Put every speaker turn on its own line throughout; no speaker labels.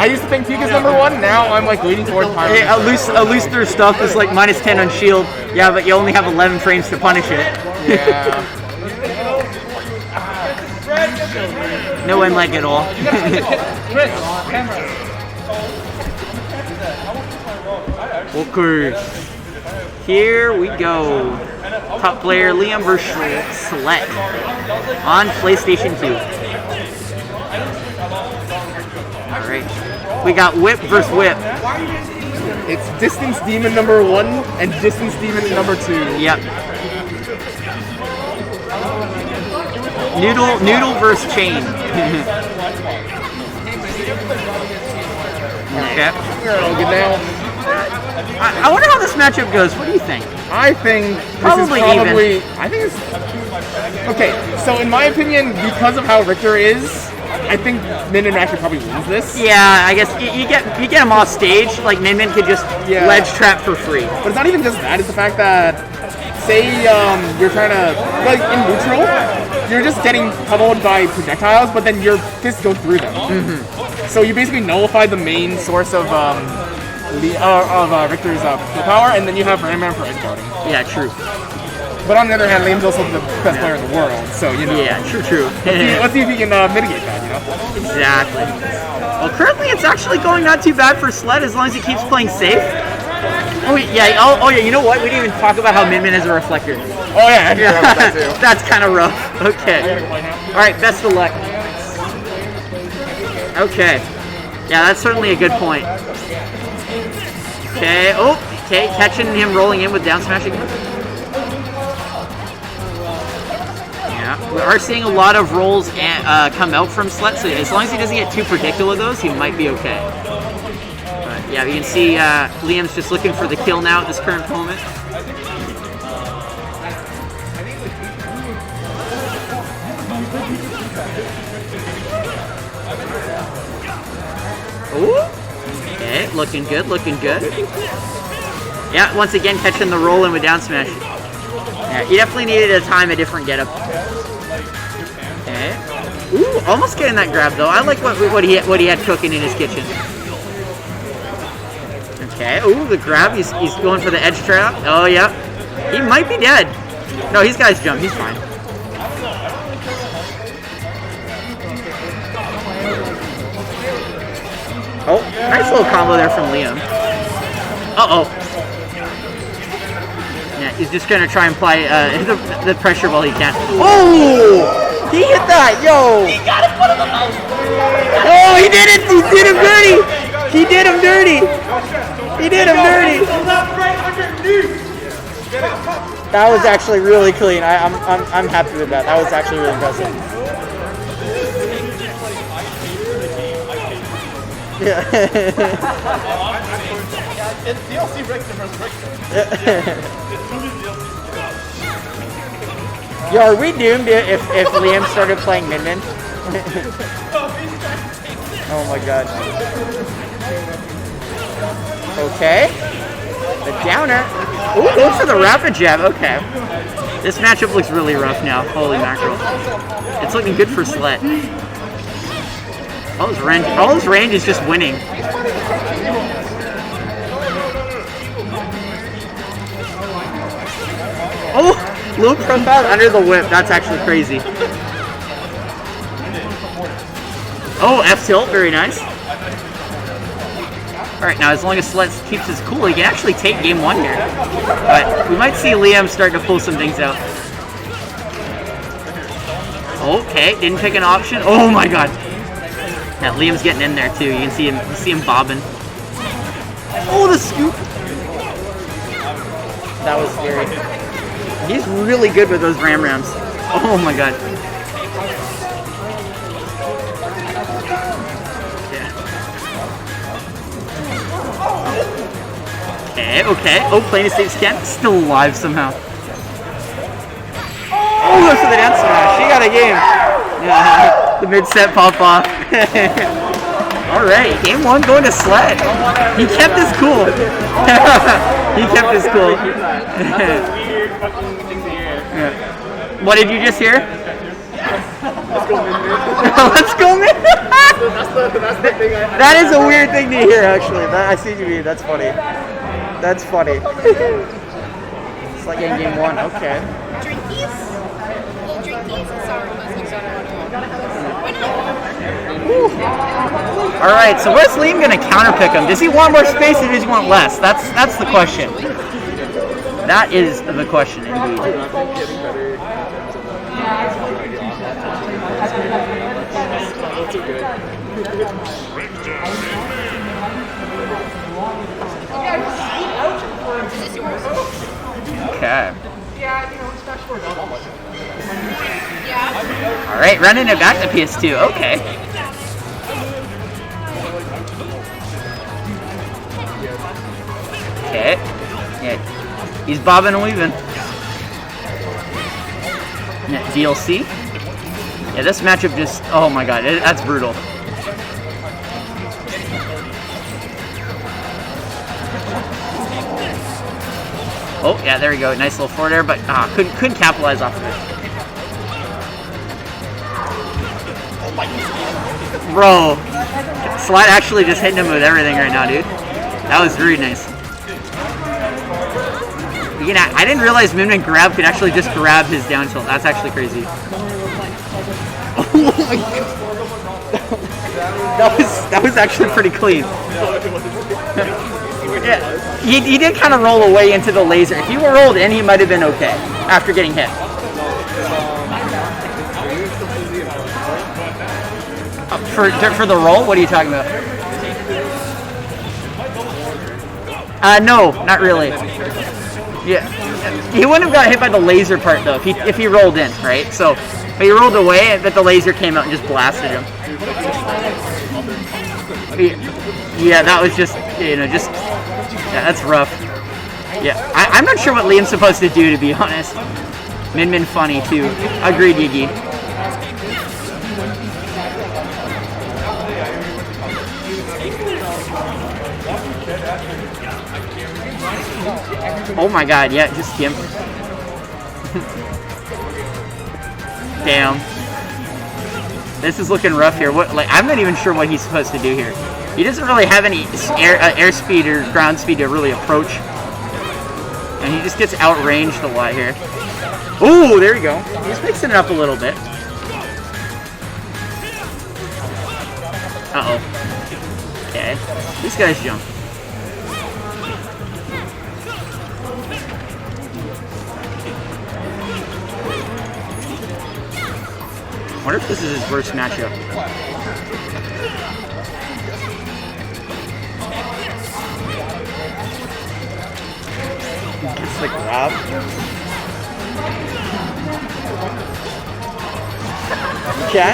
I used to think Tika's number 1. Now I'm like leaning towards Pyro.
Hey, a loose through stuff is like -10 on shield. Yeah, but you only have 11 frames to punish it.
Yeah.
No end lag at all. Okay. Here we go. Top player Liam versus Slett on PlayStation 2. Alright. We got Whip versus Whip.
It's Distance Demon number 1 and Distance Demon number 2.
Yep. Noodle versus Chain. Okay. I wonder how this matchup goes. What do you think?
I think
Probably
even. I think it's okay. So in my opinion, because of how Richter is, I think Min Min actually probably wins this.
Yeah, I guess you get him off stage. Like Min Min could just ledge trap for free.
But it's not even just that. It's the fact that say you're trying to like in neutral, you're just getting pummeled by projectiles, but then your fists go through them. So you basically nullify the main source of Richter's skill power, and then you have Ram Man for edge guarding.
Yeah, true.
But on the other hand, Liam's also the best player in the world, so you know.
Yeah, true.
Let's see if he can mitigate that, you know.
Exactly. Well, currently it's actually going not too bad for Slett as long as he keeps playing safe. Oh yeah. Oh yeah. You know what? We didn't even talk about how Min Min has a reflector.
Oh yeah, I forgot about that too.
That's kind of rough. Okay. All right. Best of luck. Okay. Yeah, that's certainly a good point. Okay. Oh. Okay. Catching him rolling in with down smash again. Yeah. We are seeing a lot of rolls come out from Slett, so as long as he doesn't get too predictable with those, he might be okay. Yeah, you can see Liam's just looking for the kill now at this current moment. Ooh. Okay, looking good. Yeah, once again catching the roll in with down smash. Yeah, he definitely needed to time a different getup. Okay. Ooh, almost getting that grab though. I like what he had cooking in his kitchen. Okay, ooh, the grab, he's going for the edge trap. Oh, yeah. He might be dead. No, he's got his jump, he's fine. Oh, nice little combo there from Liam. Uh-oh. Yeah, he's just gonna try and apply the pressure while he can. Oh! He hit that, yo! He got it, put him on. Oh, he did it! He did him dirty! He did him dirty! That was actually really clean. I'm happy with that. That was actually really impressive. Yeah.
It's DLC Richter versus Richter.
Yo, are we doomed if Liam started playing Min Min? Oh my god. Okay. The downer. Ooh, goes for the rapid jab. Okay. This matchup looks really rough now. Holy mackerel. It's looking good for Slett. All his range is just winning. Oh, low profile under the whip. That's actually crazy. Oh, F tilt. Very nice. Alright, now as long as Slett keeps his cool, he can actually take game 1 here. But we might see Liam start to pull some things out. Okay, didn't pick an option. Oh my god. Yeah, Liam's getting in there too. You can see him bobbing. Oh, the scoop! That was scary. He's really good with those rams. Oh my god. Okay. Oh, playing a safe scan. Still alive somehow. Oh, goes for the down smash. She got a game. Yeah, the mid-set pop-off. Alright, game 1 going to Slett. He kept his cool. He kept his cool. Yeah. What did you just hear?
Let's go, Min Min.
Let's go, man.
the thing I
That is a weird thing to hear, actually. I see what you mean. That's funny. That's funny. It's like in game 1. Okay.
Drinkies? Little drinkies and sour
All right. So where's Liam gonna counterpick him? Does he want more space or does he want less? That's the question. That is the question, indeed. Okay. All right, running it back to PS2. Okay. Okay. Yeah. He's bobbing and weaving. Yeah, DLC. Yeah, this matchup just, oh my god, that's brutal. Oh, yeah, there we go. Nice little forward air, but couldn't capitalize off of it. Bro, Slett actually just hitting him with everything right now, dude. That was very nice. You know, I didn't realize Minmin grab could actually just grab his down tilt. That's actually crazy. Oh my god. That was actually pretty clean. Yeah, he did kind of roll away into the laser. If he were rolled in, he might have been okay after getting hit. For the roll? What are you talking about? No, not really. Yeah, he wouldn't have got hit by the laser part though if he rolled in, right? So, but he rolled away, but the laser came out and just blasted him. Yeah, that was just, yeah, that's rough. Yeah, I'm not sure what Liam's supposed to do, to be honest. Min funny too. Agreed, Yigi. Oh my god, yeah, just him. Damn. This is looking rough here. I'm not even sure what he's supposed to do here. He doesn't really have any air speed or ground speed to really approach. And he just gets outranged a lot here. Ooh, there you go. He's mixing it up a little bit. Uh-oh. Okay. These guys jump. I wonder if this is his worst matchup. It's like grab. Okay.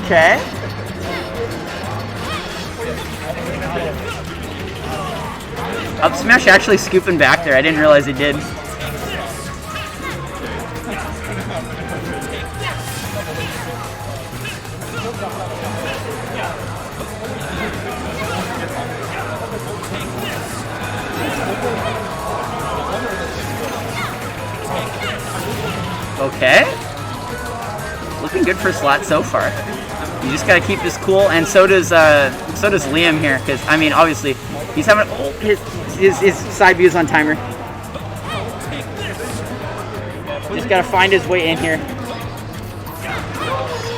Okay. Up smash actually scooping back there. I didn't realize he did. Okay. Looking good for Slett so far. You just gotta keep this cool, and so does Liam here, because I mean obviously he's having his side views on timer. Just gotta find his way in here.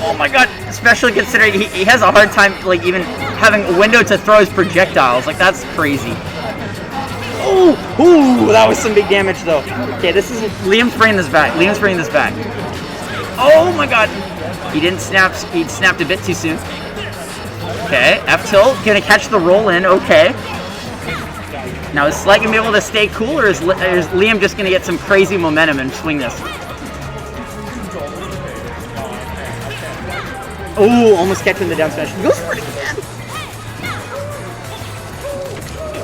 Oh my god, especially considering he has a hard time like even having a window to throw his projectiles. Like that's crazy. Ooh, that was some big damage though. Okay, this is Liam's bringing this back. Liam's bringing this back. Oh my god. He didn't snap. He snapped a bit too soon. Okay, F tilt. Gonna catch the roll in. Okay. Now is Slett gonna be able to stay cool, or is Liam just gonna get some crazy momentum and swing this? Oh, almost catching the down smash. Goes for it again.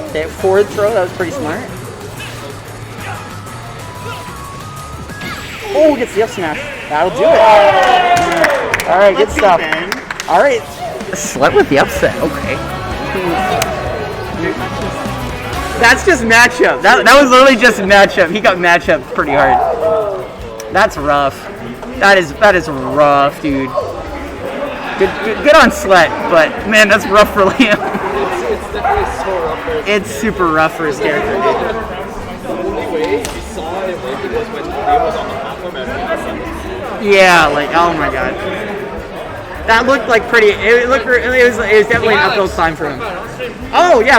Okay, forward throw. That was pretty smart. Oh, gets the up smash. That'll do it. All right, good stuff. All right, Slett with the upset. Okay. That's just matchup. That was literally just matchup. He got matchup pretty hard. That's rough. That is rough, dude. Good on Slett, but man, that's rough for Liam.
It's definitely so rough there.
It's super rough for his character, dude.
The only way we saw him landing was when Liam was on the platform and
Yeah, like oh my god. That looked like pretty. It was definitely an uphill climb for him. Oh yeah,